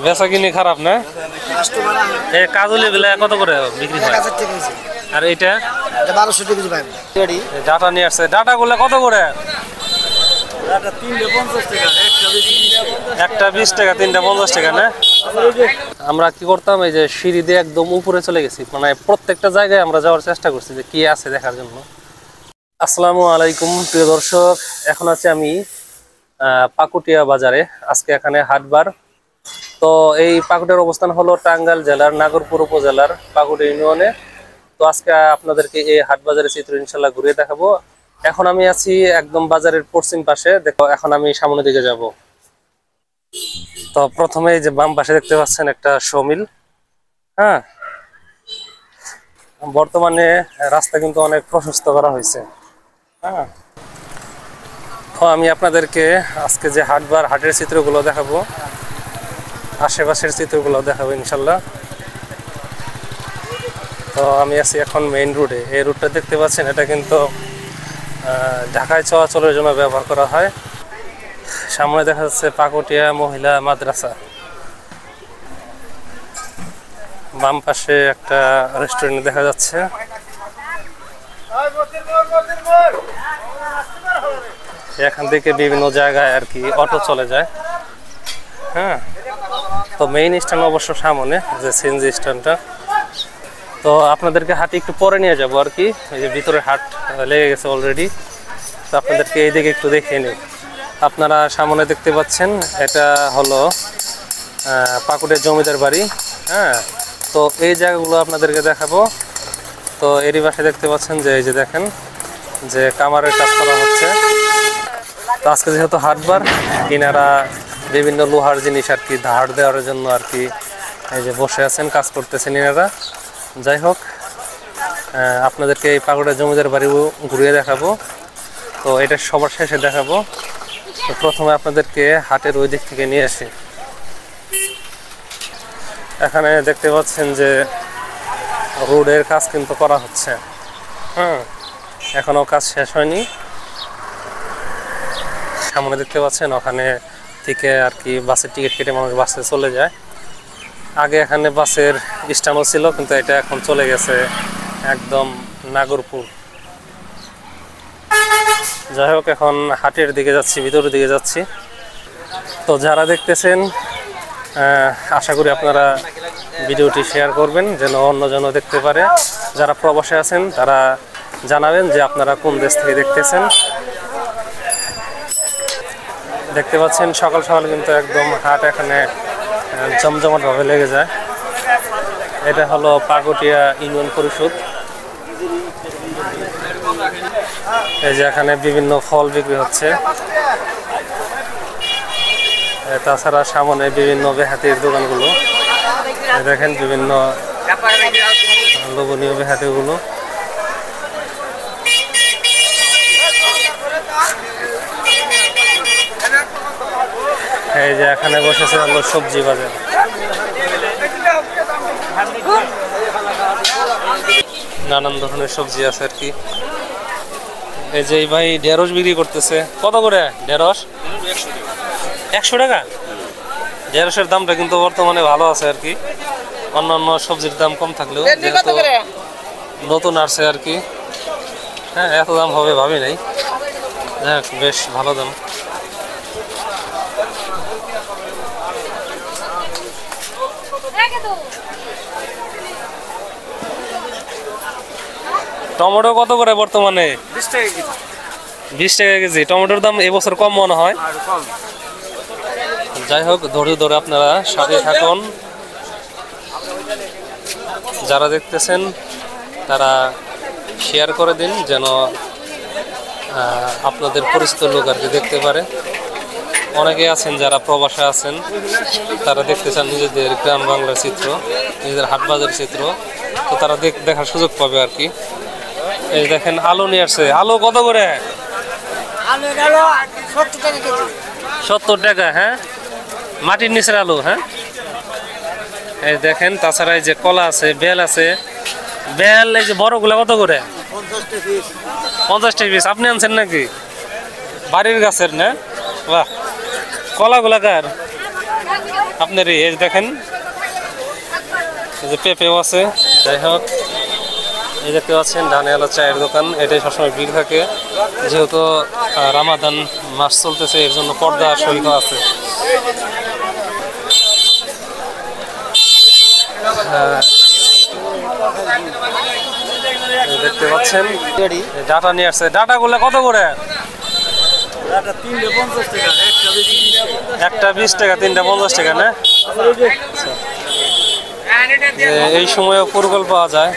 বেচাকিনি খারাপ না? এই কাজলি গুলা কত করে বিক্রি হয়? আর এইটা 1200 টাকা কেজি ভাই। ডাটা নিয়ে আসছে, ডাটা গুলা কত করে? ডাটা 350 টাকা, একটা 20 টাকা, তিনটা 50 টাকা না? আমরা কি করতাম, এই যে সিঁড়ি দিয়ে একদম উপরে চলে গেছি, মানে প্রত্যেকটা জায়গায় আমরা যাওয়ার চেষ্টা করছি যে কি আছে দেখার জন্য। আসসালামু আলাইকুম প্রিয় দর্শক, এখন আছি আমি পাকুটিয়া বাজারে। আজকে এখানে হাটবার। তো এই পাকুটিয়ার অবস্থান হলো টাঙ্গাইল জেলার নাগরপুর উপজেলার পাকুটিয়া ইউনিয়নে। তো আজকে আপনাদেরকে এই হাট বাজারের চিত্র ইনশাল্লাহ ঘুরিয়ে দেখাবো। এখন আমি আছি একদম বাজারের পশ্চিম পাশে। দেখো, এখন আমি সামনের দিকে যাব। তো প্রথমে এই যে বাম পাশে দেখতে পাচ্ছেন একটা শোমিল। হ্যাঁ, বর্তমানে রাস্তা কিন্তু অনেক প্রশস্ত করা হয়েছে। হ্যাঁ, তো আমি আপনাদেরকে আজকে যে হাটের চিত্রগুলো দেখাবো, আশেপাশের চিত্রগুলো দেখাবো ইনশাল্লাহ। তো আমি আছি এখন মেইন রোডে। এই রুটটা দেখতে পাচ্ছেন, এটা কিন্তু ঢাকায় চলাচলের জন্য ব্যবহার করা হয়। সামনে দেখা যাচ্ছে পাকুটিয়া মহিলা মাদ্রাসা। বাম পাশে একটা রেস্টুরেন্ট দেখা যাচ্ছে। এখান থেকে বিভিন্ন জায়গায় আর কি অটো চলে যায়। হ্যাঁ, তো মেইন স্ট্যান্ড অবশ্য সামনে, যে সিএনজি স্ট্যান্ডটা। তো আপনাদেরকে হাটে একটু পরে নিয়ে যাবো আর কি। এই যে ভিতরে হাট লেগে গেছে অলরেডি। তো আপনাদেরকে এই দিকে একটু দেখিয়ে নিই। আপনারা সামনে দেখতে পাচ্ছেন, এটা হলো পাকুড়ের জমিদার বাড়ি। হ্যাঁ, তো এই জায়গাগুলো আপনাদেরকে দেখাবো। তো এরই পাশে দেখতে পাচ্ছেন যে এই যে দেখেন যে কামারের কাজ করা হচ্ছে। তো আজকে যেহেতু হাটবার, কিনারা বিভিন্ন লোহার জিনিস আর কি ধার দেওয়ার জন্য আর কি এই যে বসে আছেন, কাজ করতেছেন এনারা। যাই হোক, আপনাদেরকে এই পাকুড়ের জমিদার বাড়িও ঘুরিয়ে দেখাবো। তো এটা সবার শেষে দেখাবো। তো প্রথমে আপনাদেরকে হাটের ওই দিক থেকে নিয়ে আসি। এখানে দেখতে পাচ্ছেন যে রোডের কাজ কিন্তু করা হচ্ছে। হ্যাঁ, এখনো কাজ শেষ হয়নি। সামনে দেখতে পাচ্ছেন, ওখানে থেকে আর কি বাসের টিকিট কেটে মানুষ বাসে চলে যায়। আগে এখানে বাসের স্ট্যান্ডও ছিল, কিন্তু এটা এখন চলে গেছে একদম নাগরপুর। যাই হোক, এখন হাটের দিকে যাচ্ছি, ভিতরের দিকে যাচ্ছি। তো যারা দেখতেছেন, আশা করি আপনারা ভিডিওটি শেয়ার করবেন যেন অন্যজন দেখতে পারে। যারা প্রবাসে আছেন তারা জানাবেন যে আপনারা কোন দেশ থেকে দেখতেছেন। দেখতে পাচ্ছেন সকাল সকাল কিন্তু একদম হাট এখানে জমজমাটভাবে লেগে যায়। এটা হলো পাকুটিয়া ইউনিয়ন পরিষদ। এই যে এখানে বিভিন্ন ফল বিক্রি হচ্ছে। তাছাড়া সামনে বিভিন্ন বেহাতির দোকানগুলো, দেখেন বিভিন্ন লোভনীয় বেহাতিগুলো। এই যে এখানে বসেছে হলো সবজি বাজার। নানান ধরনের সবজি আছে আর কি। এই যে ভাই ঢেঁড়স বিক্রি করতেছে। কত করে ঢেঁড়স? 100 টাকা। ঢেঁড়সের দামটা কিন্তু বর্তমানে ভালো আছে আর কি, অন্যান্য সবজির দাম কম থাকলেও যেহেতু নতুন আসছে আর কি। হ্যাঁ, এত দাম হবে ভাবি নাই। যাক, বেশ ভালো দাম। টমেটো কত করে বর্তমানে? 20 টাকা কেজি। টমেটোর দাম এবছর কম মনে হয়। যাই হোক, ধরে ধরে আপনারা সাথে থাকুন। যারা দেখতেছেন তারা শেয়ার করে দিন যেন আপনাদের পরিচিত লোক আর কি দেখতে পারে। অনেকে আছেন যারা প্রবাসে আছেন, তারা দেখতে চান নিজেদের গ্রাম বাংলার চিত্র, নিজেদের হাট বাজারের চিত্র। তো তারা দেখার সুযোগ পাবে আর কি। এই দেখেন আলু নিয়ে আসছে। আলু কত করে? 70 টাকা। হ্যাঁ, মাটির নিচের আলু। হ্যাঁ, এই দেখেন। তাছাড়া এই যে কলা আছে, বেল আছে। বেল এই যে বড়গুলা কত করে? 50 টাকা পিস। আপনি আনছেন নাকি? বাড়ির গাছের না? বাহ, কলাগুলা কার? আপনার এই দেখেন এই যে পেঁপেও আছে। যাই হোক, এই দেখতে পাচ্ছেন ডানে আলো চায়ের দোকান, এটাই সবসময় ভিড় থাকে যেহেতু রামাদান মাস চলতেছে, এর জন্য পর্দা সহিত আছে। দেখতে পাচ্ছেন ডাটা নিয়ে আসছে। ডাটাগুলো কত করে? একটা 20 টাকা, তিনটা 50 টাকা না? এই সময় পুরগল পাওয়া যায়।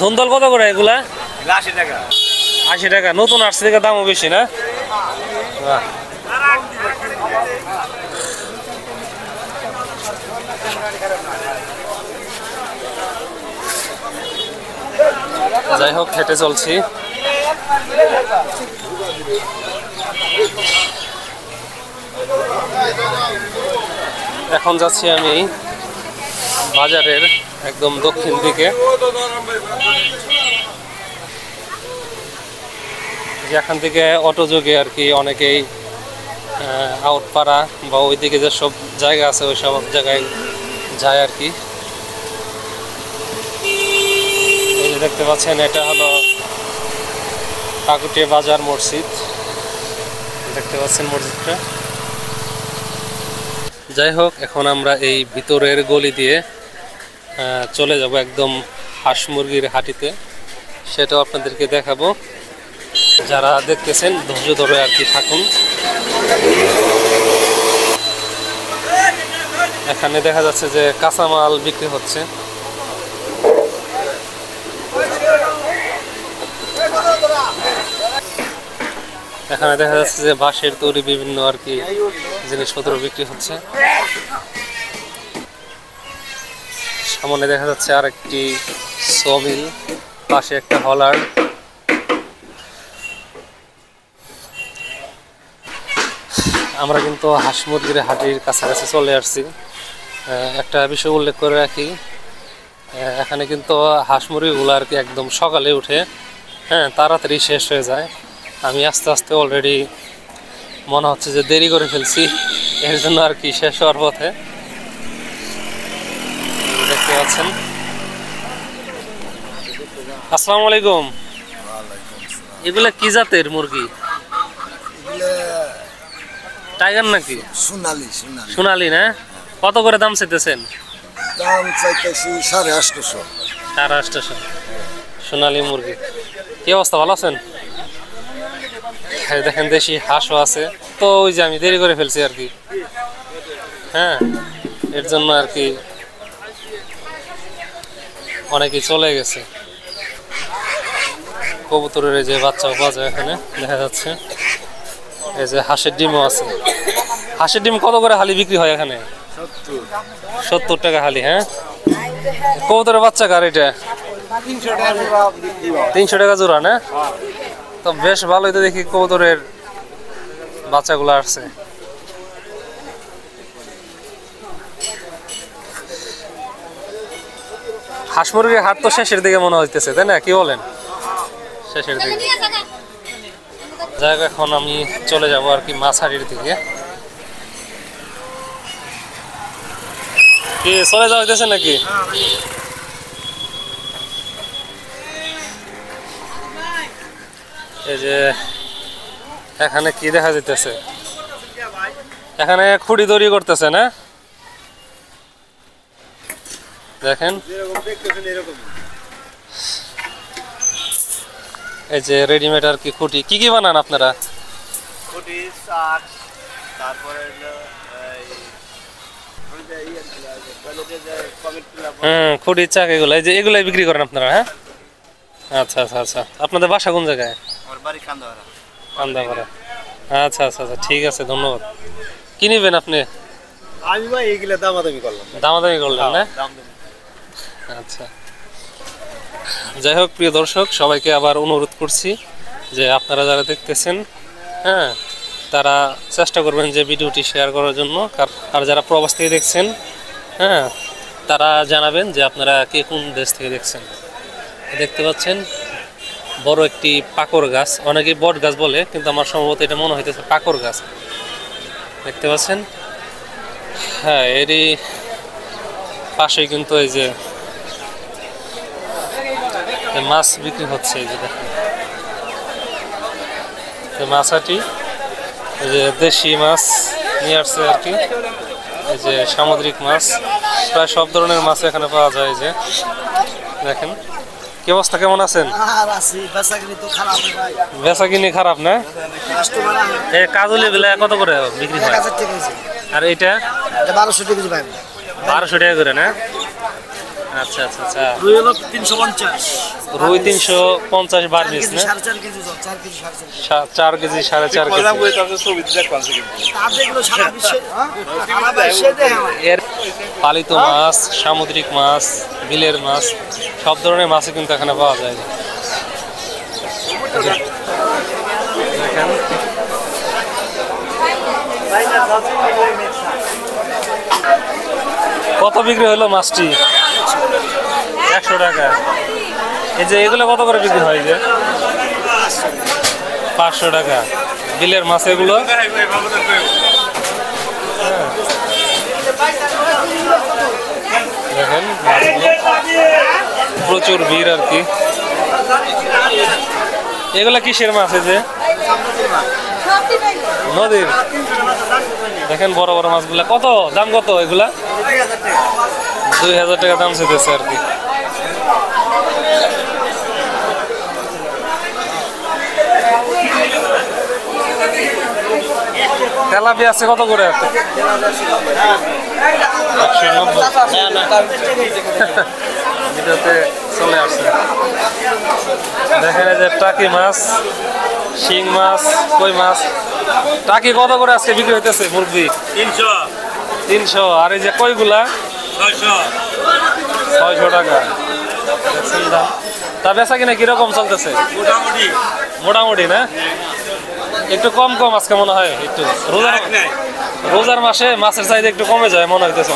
ধুন্দল কত করে এগুলা? 80 টাকা। 80 টাকা। নতুন আসছে থেকে দামও বেশি না? যাই হোক, হেঁটে চলছি। এখন যাচ্ছি আমি বাজারের একদম দক্ষিণ দিকে, যেখান থেকে অটো যোগে আর কি অনেকেই আউটপাড়া বা ওইদিকে যেসব জায়গা আছে ওই সব জায়গায় যায় আর কি। এই যে দেখতে পাচ্ছেন, এটা হলো কাকুটিয়া বাজার মসজিদ, দেখতে পাচ্ছেন মসজিদটা। যাই হোক, এখন আমরা এই ভিতরের গলি দিয়ে চলে যাব একদম হাঁস মুরগির হাটিতে, সেটাও আপনাদেরকে দেখাবো। যারা দেখতেছেন ধৈর্য ধরে আর কি থাকুন। এখানে দেখা যাচ্ছে যে কাঁচামাল বিক্রি হচ্ছে। এখানে দেখা যাচ্ছে যে বাঁশের তৈরি বিভিন্ন আর কি জিনিসপত্র বিক্রি হচ্ছে। সামনে দেখা যাচ্ছে আরেকটি সমিল, পাশে একটা হলার। আমরা কিন্তু হাঁস মুরগির হাটির কাছাকাছি চলে আসছি। একটা বিষয় উল্লেখ করে রাখি, এখানে কিন্তু হাঁস মুরগিগুলো আর কি একদম সকালে উঠে তাড়াতাড়ি শেষ হয়ে যায়। আমি আস্তে আস্তে অলরেডি মনে হচ্ছে যে দেরি করে ফেলছি, এর জন্য আর কি শেষ হওয়ার পথে। দেখতে পাচ্ছেন। আসসালামু আলাইকুম। এগুলা কি জাতের মুরগি? টাইগার নাকি? সোনালি। সোনালি না? কত করে দাম চাইতেছেন? দাম চাইতেছি 850। 850 সোনালি মুরগি। কি অবস্থা, ভালো আছেন? দেখেন দেশি হাঁসও আছে। তো ওই যে আমি দেরি করে ফেলছি আর কি, এর জন্য আর কি অনেকেই চলে গেছে। কবুতরের এই যে বাচ্চাও পাওয়া যায় এখানে, দেখা যাচ্ছে। এই যে হাঁসের ডিমও আছে। হাঁসের ডিম কত করে হালি বিক্রি হয় এখানে? 70 টাকা হালি। কবুতরের বাচ্চা কার এটা? 300 টাকা জোড়া না? তো বেশ ভালোই তো দেখি কবুতরের বাচ্চাগুলো আসছে। হাঁস মুরগির হাট তো শেষের দিকে মনে হইতেছে, তাই না? কি বলেন? শেষের দিকে। যাই হোক, এখন আমি চলে যাব আর কি মাছহাটির দিকে। কি চলে যাওয়া হইতেছে নাকি? এই যে এখানে কি দেখা যাইতেছে, এখানে খুঁড়ি তৈরি করতেছে না? দেখেন এই যে রেডিমেড আর কি খুঁটি। কি কি বানান আপনারা? খুঁটি, চাক, তারপরে খুঁটি, চাক, এগুলো এই যে এগুলাই বিক্রি করেন আপনারা? আচ্ছা আচ্ছা আচ্ছা। আপনাদের বাসা কোন জায়গায়? আমার বাড়ি কান্দাপাড়া। কান্দাপাড়া। আচ্ছা আচ্ছা আচ্ছা, ঠিক আছে, ধন্যবাদ। কি নেবেন আপনি? আমি ভাই এইগুলা দামাদামি করলাম। দামাদামি করলেন না? আচ্ছা। যাই হোক, প্রিয় দর্শক, সবাইকে আবার অনুরোধ করছি যে আপনারা যারা দেখতেছেন তারা চেষ্টা করবেন যে ভিডিওটি শেয়ার করার জন্য। আর যারা প্রবাস থেকে দেখছেন তারা জানাবেন যে আপনারা কে কোন দেশ থেকে দেখছেন। দেখতে পাচ্ছেন বড় একটি পাকর গাছ, অনেকে বট গাছ বলে, কিন্তু আমার সম্ভবত এটা মনে হইতেছে পাকর গাছ। দেখতে পাচ্ছেন হ্যাঁ, এরই পাশেই কিন্তু এই যে মাছ বিক্রি হচ্ছে। এই যে দেখেন এই মাছাটি, এই যে দেশি মাছ নিয়ে আসছে আর কি। এই যে সামুদ্রিক মাছ, প্রায় সব ধরনের মাছ এখানে পাওয়া যায়। এই যে দেখেন, কি অবস্থা, কেমন আছেন? বেচা কিনি খারাপ না? এই কাজলি গুলা কত করে বিক্রি হয়? আর এইটা 1200 টাকা কেজি ভাই। 1200 টাকা করে না? আচ্ছা আচ্ছা আচ্ছা। রুই হলো 350। রুই 350 বার্মিস না? 4.5 কেজি, 4 কেজি 4.5 4 কেজি 4.5 কেজি। এর পালিত মাছ, সামুদ্রিক মাছ, বিলের মাছ, সব ধরনের মাছই কিন্তু এখানে পাওয়া যায়। দেখেন কত বিক্রি হলো মাছটি? 100 টাকা। এই যে এগুলো কত করে বিক্রি হয়? যে 500 টাকা বিলের মাছ এগুলো। দেখেন প্রচুর ভিড় আর কি। এগুলা কিসের মাছ? এই যে নদীর। দেখেন বড় বড় মাছগুলা কত দাম, কত এগুলা? 2000 টাকা দাম চেয়েছে আর কি। তেলাপিয়া আছে কত করে? 190 চলে আসছে। দেখেন এই যে টাকি মাছ, শিং মাছ, কই মাছ। টাকি কত করে আজকে বিক্রি হইতেছে? মুরগি 300। আর এই যে কইগুলা 600 টাকা। দেখছেন দাম। তা বেচা কিনা কিরকম চলতেছে? মোটামুটি না? একটু কম কম আজকে মনে হয়। একটু রোজার মাসে মাছের চাহিদা একটু কমে যায় মনে হইতেছে।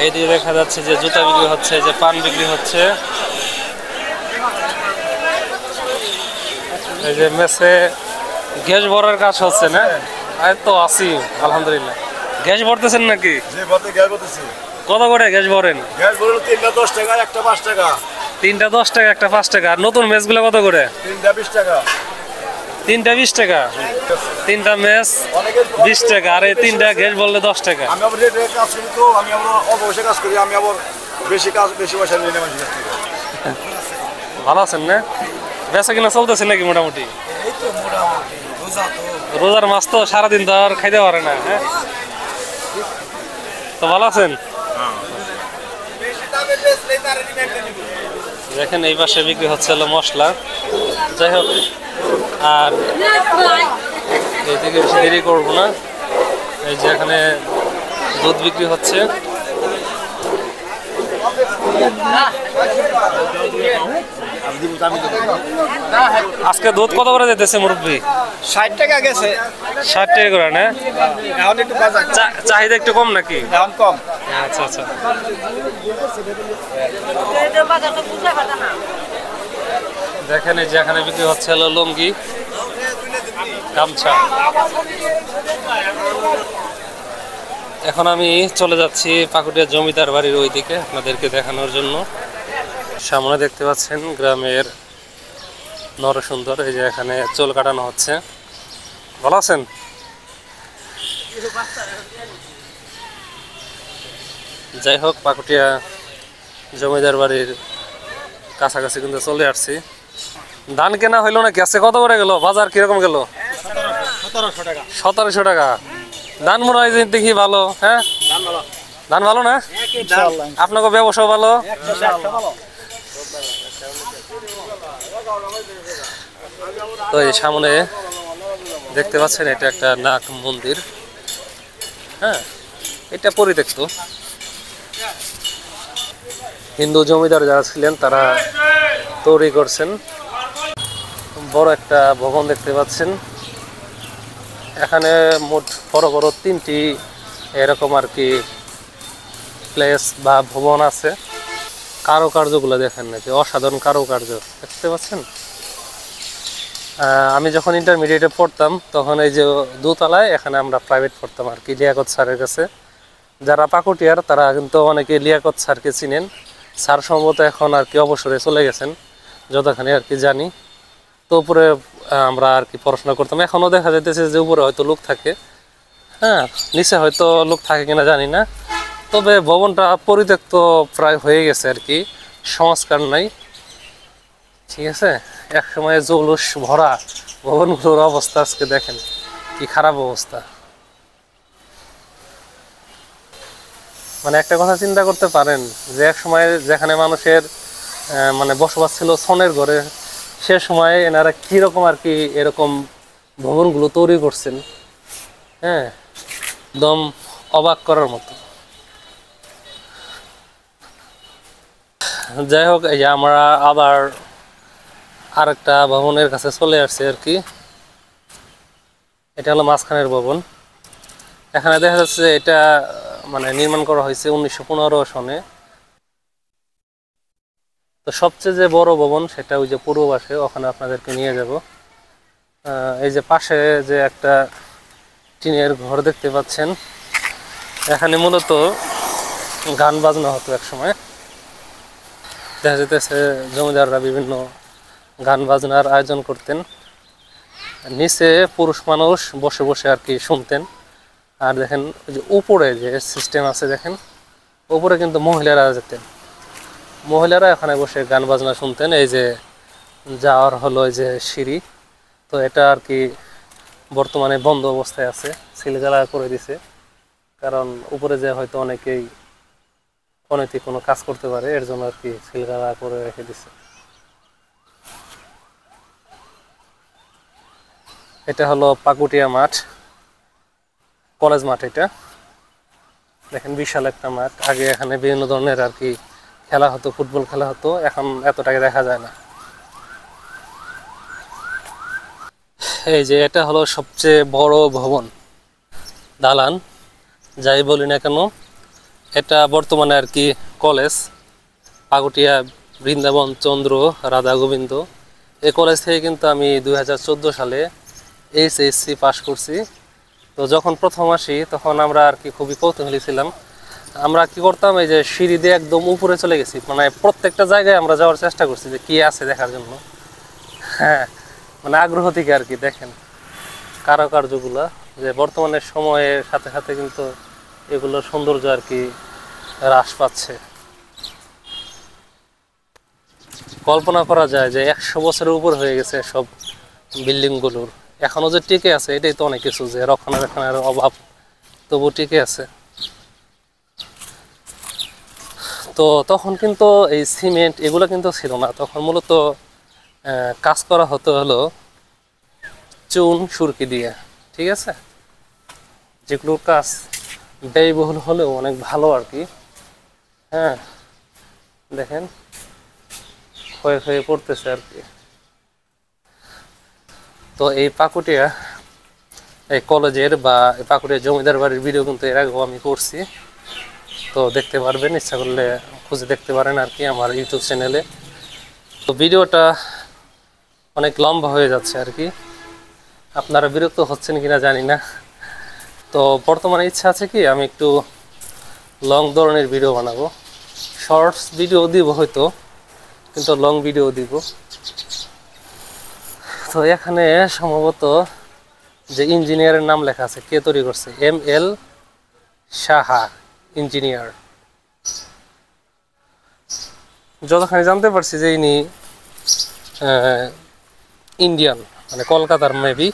এইদিকে দেখা যাচ্ছে যে জুতা বিক্রি হচ্ছে, যে পান বিক্রি হচ্ছে। এই যে মেসে গ্যাস ভরার কাজ হচ্ছে না? আর তো আছি আলহামদুলিল্লাহ। গ্যাস ভরতেছেন নাকি? কত করে গ্যাস ভরেন? গ্যাস ভরলো 3টা 10 টাকা, একটা 5 টাকা। 3টা 10 টাকা, একটা 5 টাকা। আর নতুন মেসগুলো কত করে? 3টা 20 টাকা। 3টা 20 টাকা। 3টা মেস 20 টাকা। আর এই 3টা গ্যাস বললে 10 টাকা। আমি আবার রেটে কাজ করি, তো আমি আবার অল্প পয়সা কাজ করি, আমি আবার বেশি পয়সা নিয়ে নেওয়া যায়। ভালো আছেন না? বেচা কিনা চলতেছে নাকি মোটামুটি? এই তো মোটামুটি রোজা তো। রোজার মাছ তো সারাদিন তো আর খাইতে পারে না। হ্যাঁ, তো ভালো আছেন? দেখেন এই পাশে বিক্রি হচ্ছে হলো মশলা। যাই হোক, আর এইদিকে বেশি দেরি করবো না। এই যে এখানে দুধ বিক্রি হচ্ছে। আজকে দুধ কত করে যেতেছে মুরব্বি? 60 টাকা গেছে। 60 টাকা করে না? এখন একটু বাজার চাহিদা একটু কম নাকি? দাম কম। আচ্ছা আচ্ছা। দেখেন এই যে এখানে বিক্রি হচ্ছে হলো লুঙ্গি, গামছা। এখন আমি চলে যাচ্ছি পাকুটিয়া জমিদার বাড়ির ওইদিকে আপনাদেরকে দেখানোর জন্য। সামনে দেখতে পাচ্ছেন গ্রামের নরসুন্দর। এই যে এখানে চুল কাটানো হচ্ছে। ভালো আছেন? যাই হোক, পাকুটিয়া জমিদার বাড়ির কাছাকাছি কিন্তু চলে আসছি। ধান কেনা হইলো নাকি? আজকে কত করে গেল? বাজার কিরকম গেল? 1700 টাকা। 1700 টাকা। ধান মনে হয় যে দেখি ভালো। হ্যাঁ, ধান ভালো না? আপনাকে ব্যবসা ভালো? তো এই সামনে দেখতে পাচ্ছেন এটা একটা নাগ মন্দির। হ্যাঁ, এটা পরিত্যক্ত। হিন্দু জমিদার যারা ছিলেন তারা তৈরি করছেন। বড় একটা ভবন দেখতে পাচ্ছেন। এখানে মোট বড় বড় 3টি এরকম আর কি প্লেস বা ভবন আছে। কারুকার্যগুলো দেখেন নাকি, অসাধারণ কারুকার্য দেখতে পাচ্ছেন। আমি যখন ইন্টারমিডিয়েটে পড়তাম তখন এই যে দোতলায় এখানে আমরা প্রাইভেট পড়তাম আর কি, লিয়াকত স্যারের কাছে। যারা পাকুটিয়ার তারা কিন্তু অনেকে লিয়াকত স্যারকে চিনেন। স্যার সম্ভবত এখন আর কি অবসরে চলে গেছেন যতখানি আর কি জানি। তো উপরে আমরা আর কি পড়াশোনা করতাম। এখনও দেখা যাইতেছে যে উপরে হয়তো লোক থাকে, হ্যাঁ, নিচে হয়তো লোক থাকে কিনা জানি না। তবে ভবনটা পরিত্যক্ত প্রায় হয়ে গেছে আর কি, সংস্কার নাই। ঠিক আছে, এক সময় জৌলুস ভরা ভবনগুলোর অবস্থা আজকে দেখেন কি খারাপ অবস্থা। মানে একটা কথা চিন্তা করতে পারেন যে এক সময় যেখানে মানুষের মানে বসবাস ছিল ছনের ঘরে, সে সময় এনারা কীরকম আর কি এরকম ভবনগুলো তৈরি করছেন। হ্যাঁ, একদম অবাক করার মতো। যাই হোক, এই যে আমরা আবার আরেকটা ভবনের কাছে চলে আসছি আর কি। এটা হলো মাঝখানের ভবন। এখানে দেখা যাচ্ছে এটা মানে নির্মাণ করা হয়েছে 1915 সনে। তো সবচেয়ে যে বড় ভবন সেটা ওই যে পূর্ব পাশে, ওখানে আপনাদেরকে নিয়ে যাব। এই যে পাশে যে একটা টিনের ঘর দেখতে পাচ্ছেন, এখানে মূলত গান বাজনা হতো এক সময়। দেখা যেতেছে জমিদাররা বিভিন্ন গান বাজনার আয়োজন করতেন, নিচে পুরুষ মানুষ বসে বসে আর কি শুনতেন। আর দেখেন ওই যে উপরে যে সিস্টেম আছে দেখেন, উপরে কিন্তু মহিলারা যেতেন, মহিলারা এখানে বসে গান বাজনা শুনতেন। এই যে যাওয়ার হলো এই যে সিঁড়ি, তো এটা আর কি বর্তমানে বন্ধ অবস্থায় আছে, সিলগালা করে দিছে। কারণ উপরে যে হয়তো অনেকেই অনৈতিক কোনো কাজ করতে পারে, এর জন্য আর কি সিলগালা করে রেখে দিছে। এটা হলো পাকুটিয়া মাঠ, কলেজ মাঠ। এটা দেখেন বিশাল একটা মাঠ। আগে এখানে বিভিন্ন ধরনের আর কি খেলা হতো, ফুটবল খেলা হতো, এখন এতটাকে দেখা যায় না। এই যে এটা হলো সবচেয়ে বড় ভবন, দালান যাই বলি না কেন। এটা বর্তমানে আর কি কলেজ, পাকুটিয়া বৃন্দাবন চন্দ্র রাধা গোবিন্দ। এই কলেজ থেকে কিন্তু আমি 2014 সালে এইচএসসি পাস করছি। তো যখন প্রথম আসি তখন আমরা আর কি খুবই কৌতূহলী ছিলাম। আমরা কি করতাম, এই যে সিঁড়ি দিয়ে একদম উপরে চলে গেছি, মানে প্রত্যেকটা জায়গায় আমরা যাওয়ার চেষ্টা করছি যে কি আছে দেখার জন্য। হ্যাঁ, মানে আগ্রহ থেকে আর কি। দেখেন কারুকার্যগুলো, যে বর্তমানের সময়ের সাথে সাথে কিন্তু এগুলোর সৌন্দর্য আর কি হ্রাস পাচ্ছে। কল্পনা করা যায় যে 100 বছরের উপর হয়ে গেছে সব বিল্ডিংগুলোর, এখনও যে টিকে আছে এটাই তো অনেক কিছু, যে রক্ষণাবেক্ষণের অভাব তবু টিকে আছে। তো তখন কিন্তু এই সিমেন্ট এগুলো কিন্তু ছিল না, তখন মূলত কাজ করা হতো হলো চুন সুরকি দিয়ে। ঠিক আছে, যেগুলোর কাজ ব্যয়বহুল হলেও অনেক ভালো আর কি। হ্যাঁ, দেখেন ক্ষয়ে ক্ষয়ে পড়তেছে আর কি। তো এই পাকুটিয়া এই কলেজের বা পাকুটিয়া জমিদার বাড়ির ভিডিও কিন্তু এর আগেও আমি করছি, তো দেখতে পারবেন, ইচ্ছা করলে খুঁজে দেখতে পারেন আর কি আমার ইউটিউব চ্যানেলে। তো ভিডিওটা অনেক লম্বা হয়ে যাচ্ছে আর কি, আপনারা বিরক্ত হচ্ছেন কিনা জানি না। তো বর্তমানে ইচ্ছা আছে কি আমি একটু লং ধরনের ভিডিও বানাবো, শর্টস ভিডিও দিব হয়তো, কিন্তু লং ভিডিও দিব। তো এখানে সম্ভবত যে ইঞ্জিনিয়ারের নাম লেখা আছে, কে তৈরি করছে, ML সাহা ইঞ্জিনিয়ার। যতখানি জানতে পারছি যে ইনি ইন্ডিয়ান, মানে কলকাতার মেবি,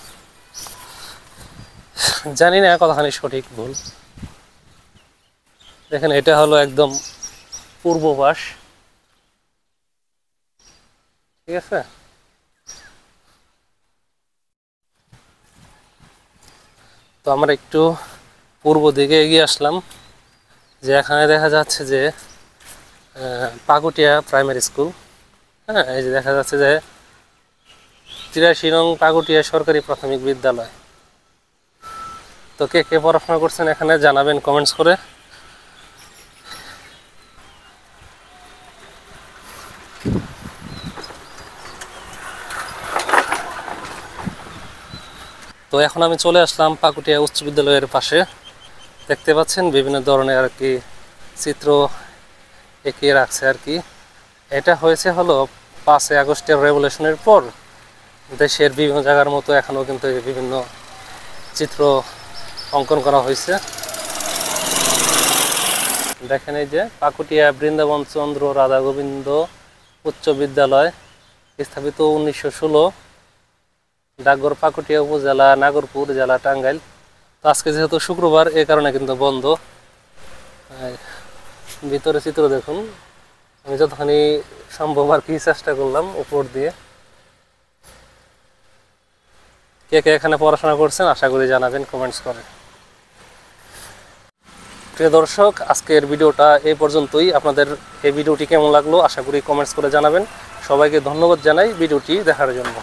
জানি না কতখানি সঠিক ভুল। দেখেন এটা হলো একদম পূর্ব পাশ। ঠিক আছে, তো আমরা একটু পূর্ব দিকে এগিয়ে আসলাম, যে এখানে দেখা যাচ্ছে যে পাকুটিয়া প্রাইমারি স্কুল। হ্যাঁ, এই যে দেখা যাচ্ছে যে 83 নং পাকুটিয়া সরকারি প্রাথমিক বিদ্যালয়। তো কে কে পড়াশোনা করছেন এখানে জানাবেন কমেন্টস করে। তো এখন আমি চলে আসলাম পাকুটিয়া উচ্চ বিদ্যালয়ের পাশে। দেখতে পাচ্ছেন বিভিন্ন ধরনের আর কি চিত্র এঁকে রাখছে আর কি। এটা হয়েছে হলো 5 আগস্টের রেভলিউশনের পর দেশের বিভিন্ন জায়গার মতো এখনও কিন্তু বিভিন্ন চিত্র অঙ্কন করা হয়েছে। দেখেন এই যে পাকুটিয়া বৃন্দাবন চন্দ্র রাধা গোবিন্দ উচ্চ বিদ্যালয়, স্থাপিত 1916, ডাকঘর পাকুটিয়া, উপজেলা নাগরপুর, জেলা টাঙ্গাইল। তো আজকে যেহেতু শুক্রবার এই কারণে কিন্তু বন্ধ। ভিতরে চিত্র দেখুন, আমি যতখানি সম্ভব আর কি চেষ্টা করলাম উপর দিয়ে। কে কে এখানে পড়াশোনা করছেন আশা করি জানাবেন কমেন্টস করে। প্রিয় দর্শক, আজকের ভিডিওটা এই পর্যন্তই। আপনাদের এই ভিডিওটি কেমন লাগলো আশা করি কমেন্টস করে জানাবেন। সবাইকে ধন্যবাদ জানাই ভিডিওটি দেখার জন্য।